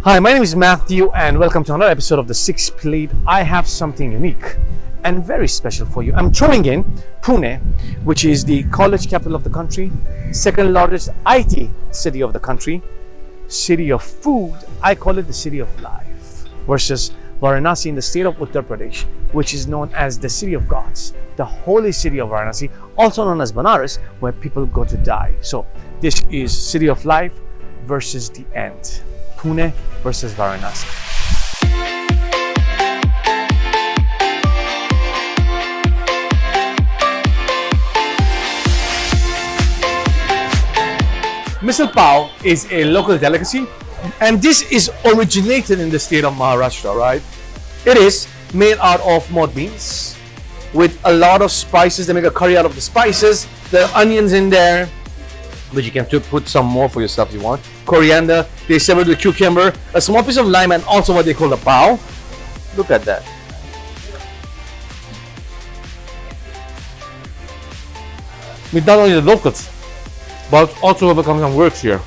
Hi, my name is Matthew and welcome to another episode of The Sixth Plate. I have something unique and very special for you. I'm touring in Pune, which is the college capital of the country, second largest IT city of the country, city of food. I call it the city of life, versus Varanasi in the state of Uttar Pradesh, which is known as the city of gods, the holy city of Varanasi, also known as Banaras, where people go to die. So this is city of life versus the end. Pune versus Varanasi. Misal pav is a local delicacy, and this is originated in the state of Maharashtra, right? It is made out of mud beans with a lot of spices. They make a curry out of the spices. There are onions in there, but you can put some more for yourself if you want. Coriander, they serve it with cucumber, a small piece of lime, and also what they call a pav. Look at that. With not only the locals, but also whoever comes and works here.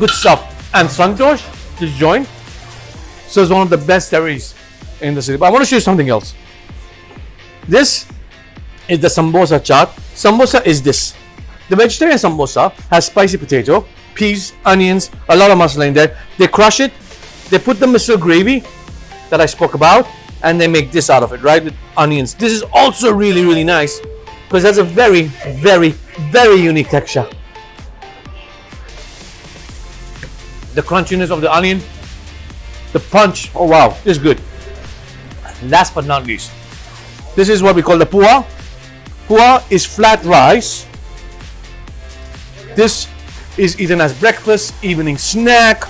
Good stuff. And Santosh, this joint, serves one of the best there is in the city. But I want to show you something else. This is the sambosa chaat. Sambosa is this. The vegetarian sambosa has spicy potato, peas, onions, a lot of masala in there. They crush it, they put the miso gravy that I spoke about, and they make this out of it, right, with onions. This is also really, really nice because it has a very, very, very unique texture. The crunchiness of the onion, the punch, oh wow, this is good. Last but not least, this is what we call the puha. Puha is flat rice. This is eaten as breakfast, evening snack,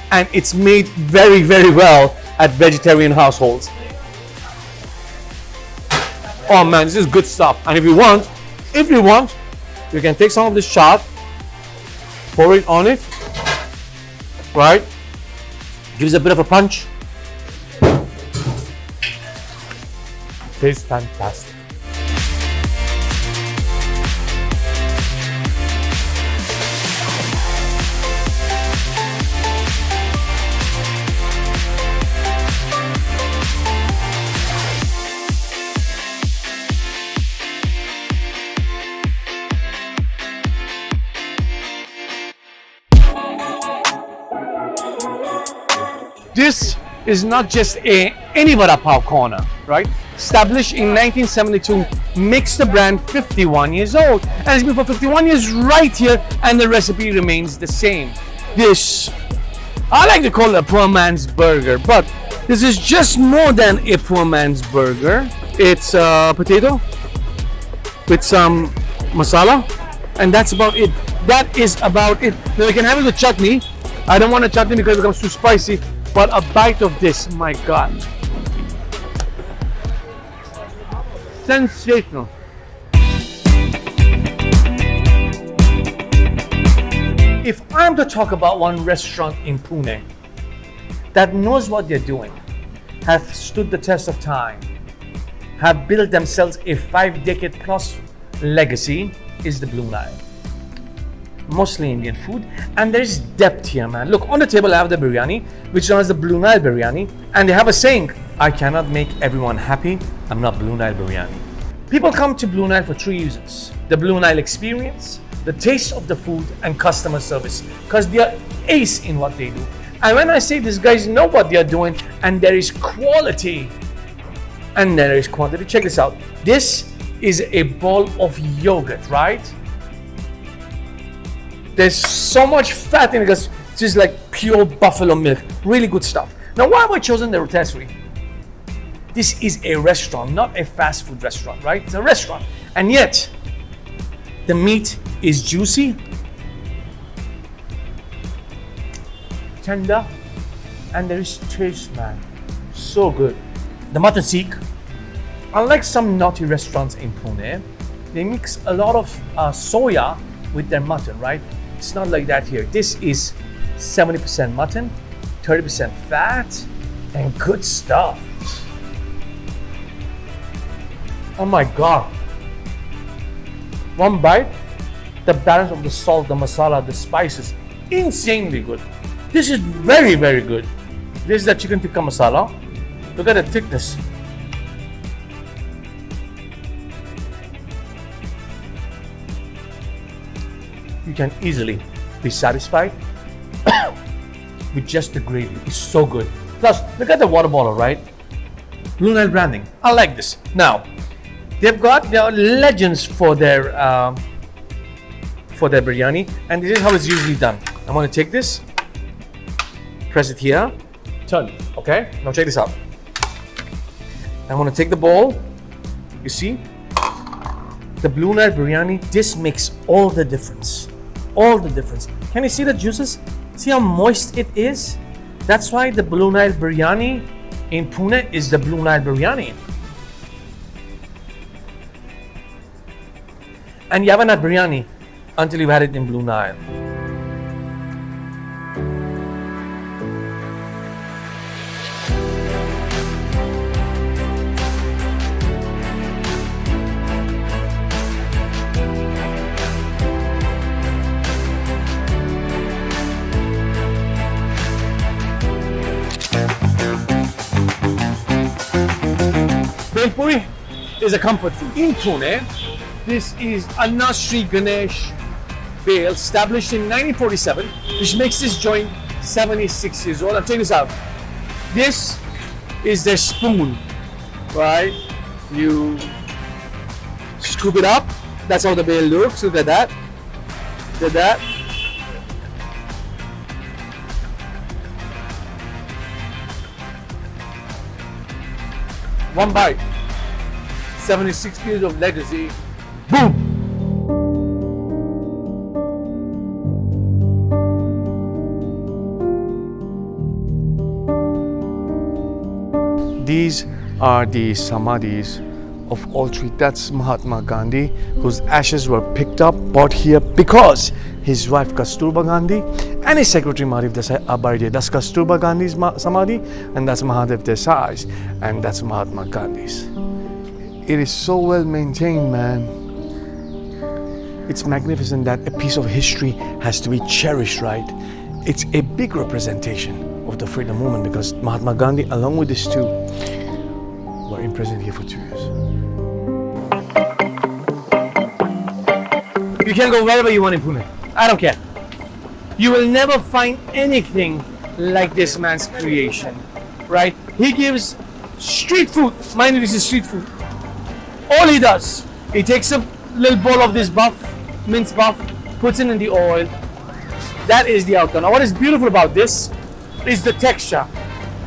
and it's made very, very well at vegetarian households. Oh man, this is good stuff. And if you want, you can take some of this chaat, pour it on it, right? Gives a bit of a punch. Tastes fantastic. This is not just any vada pav corner, right? Established in 1972, makes the brand 51 years old, and it's been for 51 years right here, and the recipe remains the same. This, I like to call it a poor man's burger, but this is just more than a poor man's burger. It's potato with some masala, and that's about it. That is about it. Now you can have it with chutney. I don't want a chutney because it becomes too spicy. But a bite of this, my God. Sensational. If I'm to talk about one restaurant in Pune that knows what they're doing, have stood the test of time, have built themselves a 5-decade plus legacy, is the Blue Nile. Mostly Indian food, and there's depth here, man. Look, on the table I have the biryani, which is known as the Blue Nile biryani, and they have a saying, I cannot make everyone happy, I'm not Blue Nile biryani. People come to Blue Nile for 3 reasons: the Blue Nile experience, the taste of the food, and customer service, because they are ace in what they do. And when I say these guys know what they are doing, and there is quality, and there is quantity, check this out. This is a bowl of yogurt, right? There's so much fat in it because it's just like pure buffalo milk. Really good stuff. Now, why have I chosen the rotisserie? This is a restaurant, not a fast food restaurant, right? It's a restaurant. And yet, the meat is juicy, tender, and there is taste, man. So good. The mutton seek, unlike some naughty restaurants in Pune, they mix a lot of soya with their mutton, right? It's not like that here. This is 70% mutton, 30% fat, and good stuff. Oh my God. One bite, the balance of the salt, the masala, the spices, insanely good. This is very, very good. This is the chicken tikka masala. Look at the thickness. You can easily be satisfied with just the gravy. It's so good. Plus, look at the water bottle, right? Blue Nile branding. I like this. Now, they've got their legends for their biryani, and this is how it's usually done. I'm gonna take this, press it here, turn it. Okay. Now check this out. I'm gonna take the bowl. You see, the Blue Nile biryani. This makes all the difference. All the difference. Can you see the juices? See how moist it is? That's why the Blue Nile biryani in Pune is the Blue Nile biryani. And you haven't had biryani until you've had it in Blue Nile. Bhel Puri is a comfort food. In Pune, this is Anna Sri Ganesh Bhel, established in 1947, which makes this joint 76 years old. And check this out. This is their spoon, right? You scoop it up. That's how the bhel looks. Look at that. Look at that. One bite. 76 years of legacy. Boom! These are the samadhis of all three. That's Mahatma Gandhi, whose ashes were picked up, brought here because his wife Kasturba Gandhi and his secretary Mahadev Desai abide here. That's Kasturba Gandhi's samadhi, and that's Mahadev Desai's, and that's Mahatma Gandhi's. It is so well maintained, man. It's magnificent that a piece of history has to be cherished, right? It's a big representation of the freedom movement because Mahatma Gandhi, along with his two, were imprisoned here for 2 years. You can go wherever you want in Pune. I don't care. You will never find anything like this man's creation, right? He gives street food. Mind you, this is street food. All he does, he takes a little bowl of this buff, minced buff, puts it in the oil. That is the outcome. Now, what is beautiful about this is the texture.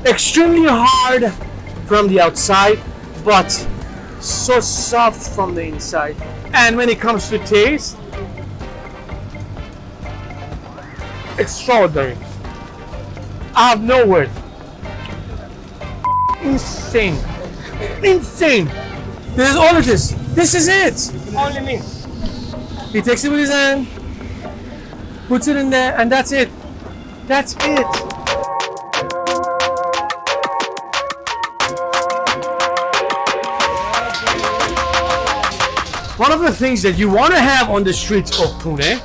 Extremely hard from the outside, but so soft from the inside. And when it comes to taste, extraordinary. I have no words. Insane. Insane. This is all it is. This is it. Only me. He takes it with his hand, puts it in there, and that's it. That's it. One of the things that you want to have on the streets of Pune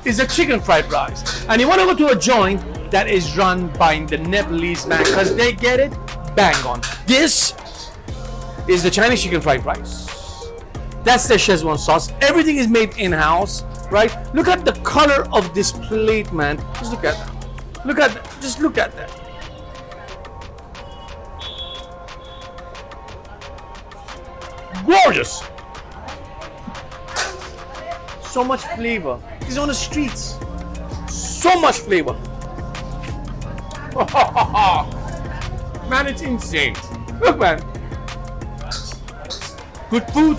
is a chicken fried rice. And you want to go to a joint that is run by the Nepalese man because they get it bang on. This is the Chinese chicken fried rice. That's the Szechuan sauce. Everything is made in-house, right? Look at the color of this plate, man. Just look at that. Look at that. Just look at that. Gorgeous. So much flavor. It's on the streets. So much flavor. Man, it's insane. Look, man. Good food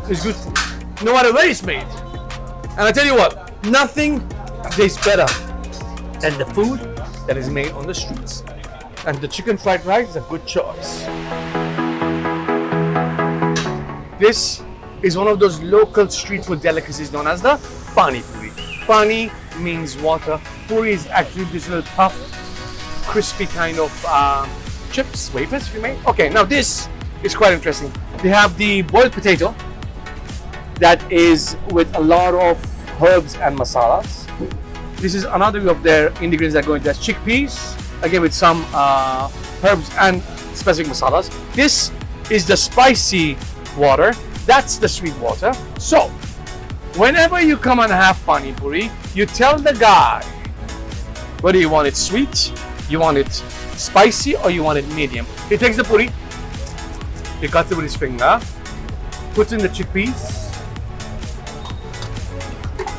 is good food, no matter where it's made. And I tell you what, nothing tastes better than the food that is made on the streets. And the chicken fried rice is a good choice. This is one of those local street food delicacies known as the Pani Puri. Pani means water. Puri is actually this little puff, crispy kind of chips, wafers, if you may. Okay, now this is quite interesting. They have the boiled potato that is with a lot of herbs and masalas. This is another of their ingredients that go into that. Chickpeas, again with some herbs and specific masalas. This is the spicy water. That's the sweet water. So, whenever you come and have pani puri, you tell the guy whether you want it sweet, you want it spicy, or you want it medium. He takes the puri, he cuts it with his finger, puts in the chickpeas,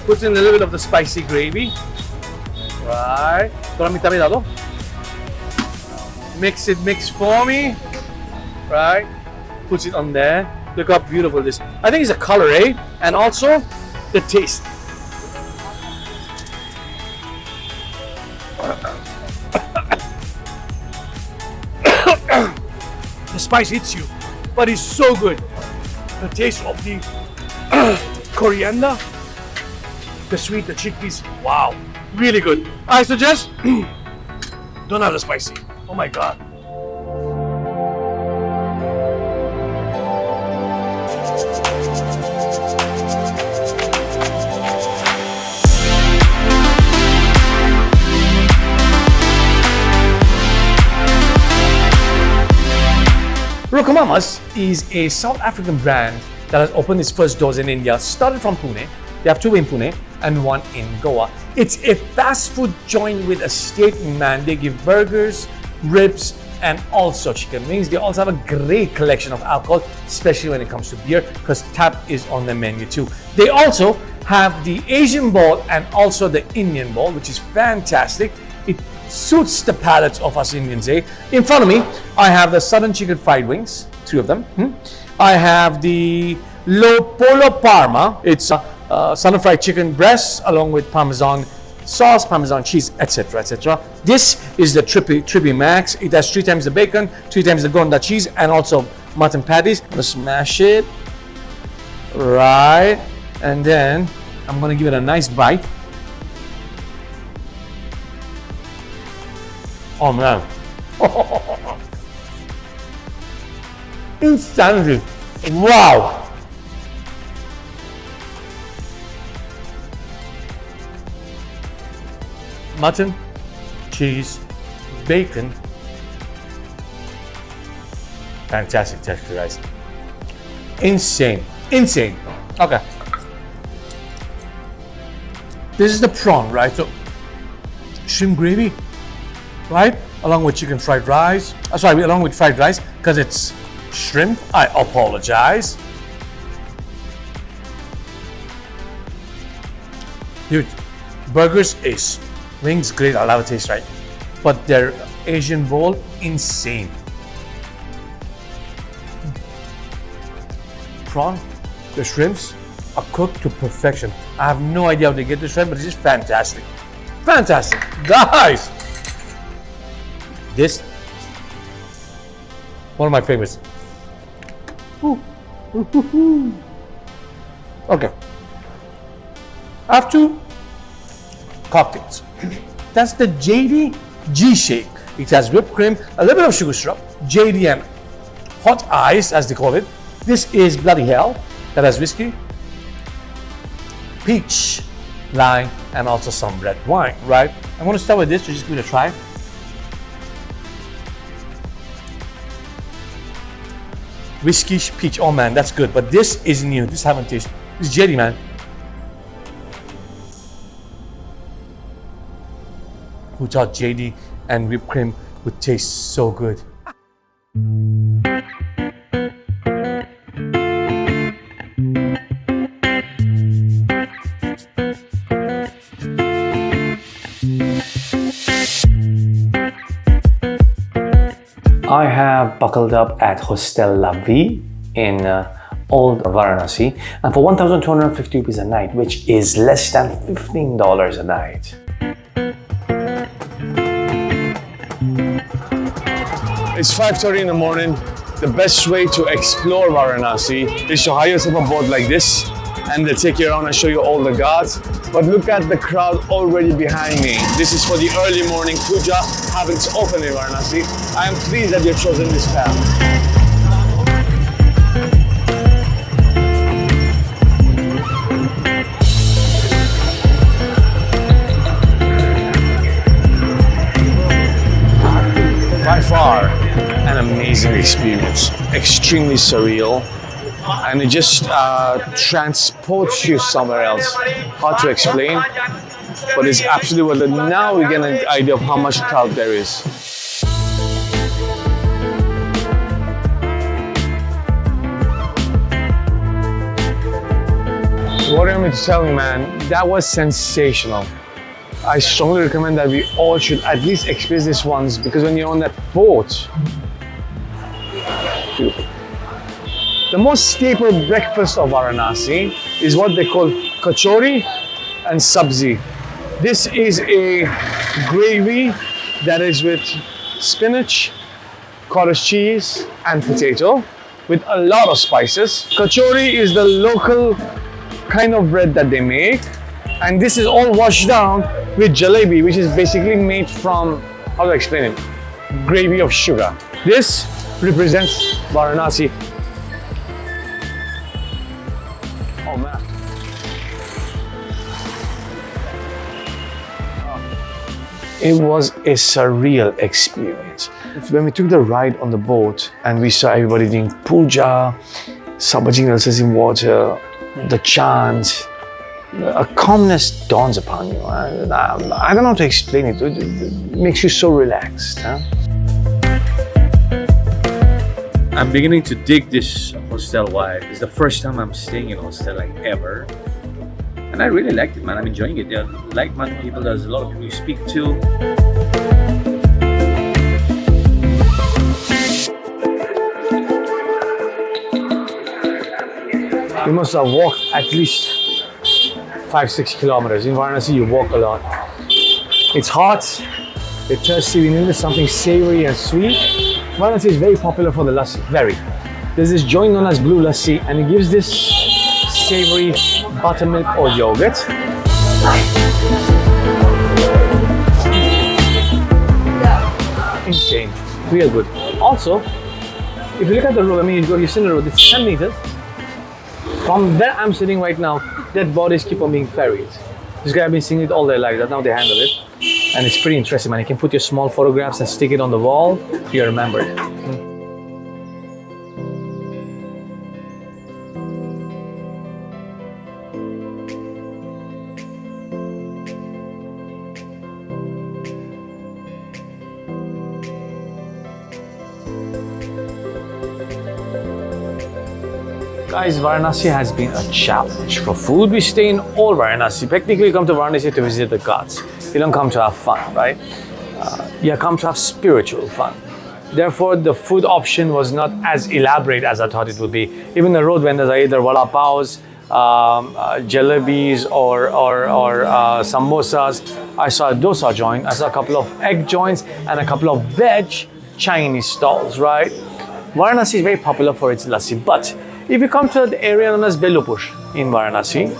puts in a little bit of the spicy gravy. Right. Mix for me. Right. Puts it on there. Look how beautiful this. I think it's a color, eh? And also the taste. The spice hits you, but it's so good. The taste of the coriander, the sweet, the chickpeas. Wow, really good. I suggest don't have the spicy. Oh my god. Rokamamas is a South African brand that has opened its first doors in India. Started from Pune. They have two in Pune and one in Goa. It's a fast food joint with a statement, man. They give burgers, ribs, and also chicken wings. They also have a great collection of alcohol, especially when it comes to beer, because tap is on the menu too. They also have the Asian bowl and also the Indian bowl, which is fantastic. It suits the palates of us Indians, eh? In front of me, I have the southern chicken fried wings, 3 of them. I have the Polo Parma. It's southern fried chicken breasts along with Parmesan sauce, Parmesan cheese, etc., etc. This is the Trippy Max. It has 3 times the bacon, 3 times the Gonda cheese, and also mutton patties. I'm gonna smash it, right, and then I'm gonna give it a nice bite. Oh man, insanity! Wow. Mutton, cheese, bacon. Fantastic texture, guys. Insane. Okay. This is the prawn, right? So, shrimp gravy, right? Along with chicken fried rice. Along with fried rice, because it's shrimp. I apologize. Dude, burgers is wings great, I'll have a taste, right? But their Asian bowl, insane. Prawn, the shrimps are cooked to perfection. I have no idea how they get the shrimp, but it's just fantastic. Fantastic, guys! This, one of my favorites. Okay. I have 2 cocktails. That's the JD G Shake. It has whipped cream, a little bit of sugar syrup, JD and hot ice, as they call it. This is Bloody Hell, that has whiskey, peach, lime, and also some red wine, right? I'm going to start with this, so just give it a try. Whiskey, peach, oh man, that's good. But this is new, this I haven't tasted. This is JD, man. Who thought JD and whipped cream would taste so good? I have buckled up at Hostel La Vie in Old Varanasi, and for 1,250 rupees a night, which is less than $15 a night. It's 5:30 in the morning. The best way to explore Varanasi is to hire yourself a boat like this, and they take you around and show you all the ghats. But look at the crowd already behind me. This is for the early morning puja, happens often in Varanasi. I am pleased that you've chosen this path. by far an amazing experience, extremely surreal, and it just transports you somewhere else. Hard to explain, but it's absolutely worth it. Now we get an idea of how much crowd there is. What do you want me to tell you, man? That was sensational. I strongly recommend that we all should at least experience this once, because when you're on that boat, beautiful. The most staple breakfast of Varanasi is what they call kachori and sabzi. This is a gravy that is with spinach, cottage cheese, and potato with a lot of spices. Kachori is the local kind of bread that they make, and this is all washed down with jalebi, which is basically made from, how do I explain it? Gravy of sugar. This represents Varanasi. Oh man. It was a surreal experience. When we took the ride on the boat and we saw everybody doing puja, submerging themselves in water, the chants, a calmness dawns upon you. I don't know how to explain it. It makes you so relaxed. Huh? I'm beginning to dig this hostel vibe. It's the first time I'm staying in a hostel like ever. And I really liked it, man. I'm enjoying it. There are like-minded people. There's a lot of people you speak to. You must have walked at least 5-6 kilometers. In Varanasi, you walk a lot. It's hot, you're thirsty, we needed something savory and sweet. Varanasi is very popular for the lassi, very. There's this joint known as blue lassi, and it gives this savory buttermilk or yogurt. Insane, real good. Also, if you look at the road, you see the road, it's 10 meters. From where I'm sitting right now, dead bodies keep on being ferried. This guy have been seeing it all their life, that's how they handle it. And it's pretty interesting, man. You can put your small photographs and stick it on the wall, you're remembered. Guys, Varanasi has been a challenge. For food, we stay in all Varanasi. Technically, you come to Varanasi to visit the gods. You don't come to have fun, right? You come to have spiritual fun. Therefore, the food option was not as elaborate as I thought it would be. Even the road vendors are either vada paos, jalebis, or samosas. I saw a dosa joint. I saw a couple of egg joints and a couple of veg Chinese stalls, right? Varanasi is very popular for its lassi, but if you come to the area known as Belupur in Varanasi,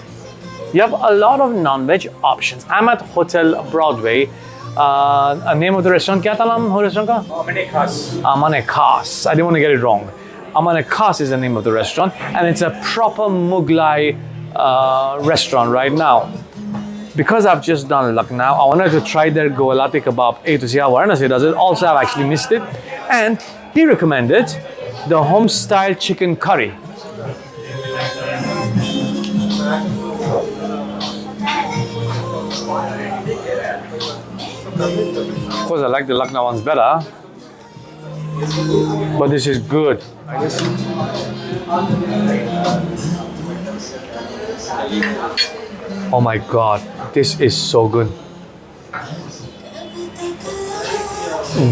you have a lot of non-veg options. I'm at Hotel Broadway. A name of the restaurant, kya tha naam ho restaurant ka? Amane Khas. Amane Khas. I didn't want to get it wrong. Amane Khas is the name of the restaurant, and it's a proper Mughlai restaurant right now. Because I've just done Lucknow, I wanted to try their Goalati kebab to see how Varanasi does it. Also, I've actually missed it. And he recommended the home-style chicken curry. Of course, I like the Lucknow ones better, but this is good. Oh my God, this is so good.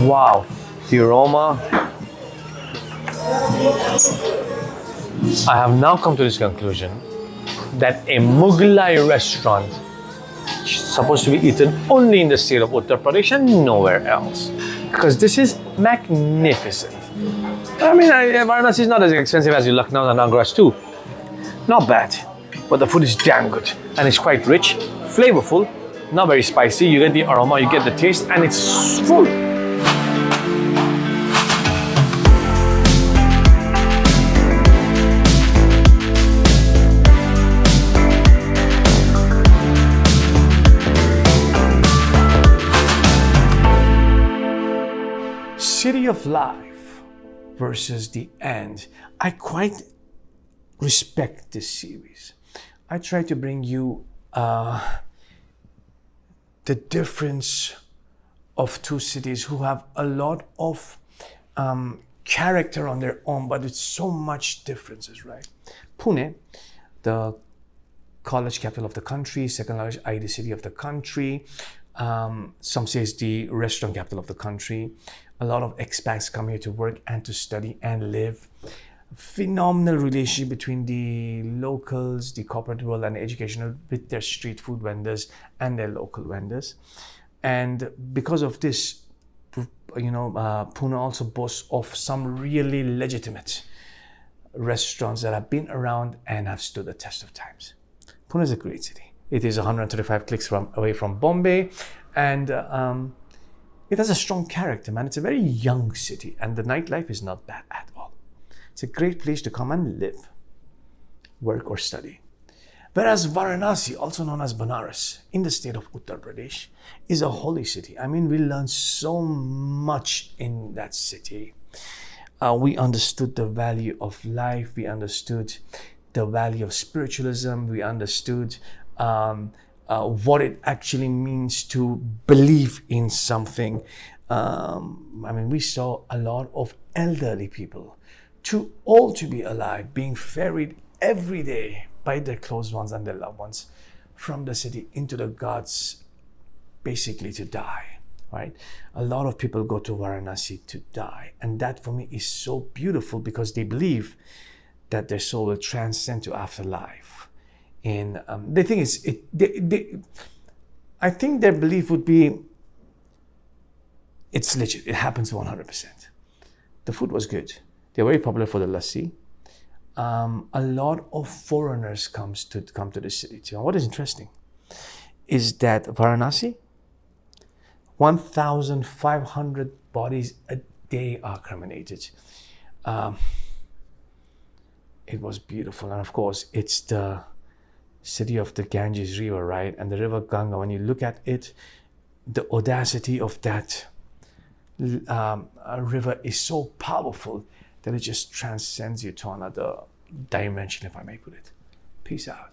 Wow, the aroma. I have now come to this conclusion that a Mughlai restaurant is supposed to be eaten only in the state of Uttar Pradesh and nowhere else. Because this is magnificent. I mean, Varanasi is not as expensive as Lucknow and Nagraj too. Not bad, but the food is damn good. And it's quite rich, flavorful, not very spicy. You get the aroma, you get the taste, and it's full. city of life versus the end. I quite respect this series. I try to bring you the difference of two cities who have a lot of character on their own, but with so much differences, right? Pune, the college capital of the country, second largest IT city of the country. Some say it's the restaurant capital of the country. A lot of expats come here to work and to study and live. Phenomenal relationship between the locals, the corporate world, and the educational with their street food vendors and their local vendors. And because of this, Pune also boasts of some really legitimate restaurants that have been around and have stood the test of times. Pune is a great city. It is 135 clicks away from Bombay, and it has a strong character, man. It's a very young city, and the nightlife is not bad at all. It's a great place to come and live, work, or study. Whereas Varanasi, also known as Banaras, in the state of Uttar Pradesh, is a holy city. I mean, we learned so much in that city. We understood the value of life. We understood the value of spiritualism. We understood what it actually means to believe in something. We saw a lot of elderly people, too old to be alive, being ferried every day by their close ones and their loved ones from the city into the gods, basically to die, right? A lot of people go to Varanasi to die. And that for me is so beautiful because they believe that their soul will transcend to afterlife. And they think I think their belief would be, it's legit, it happens 100%. The food was good. They're very popular for the lassi. A lot of foreigners come to the city too. And what is interesting is that Varanasi, 1,500 bodies a day are cremated. It was beautiful, and of course, it's the city of the Ganges River, right? And the river Ganga. When you look at it, the audacity of that river is so powerful that it just transcends you to another dimension, if I may put it. Peace out.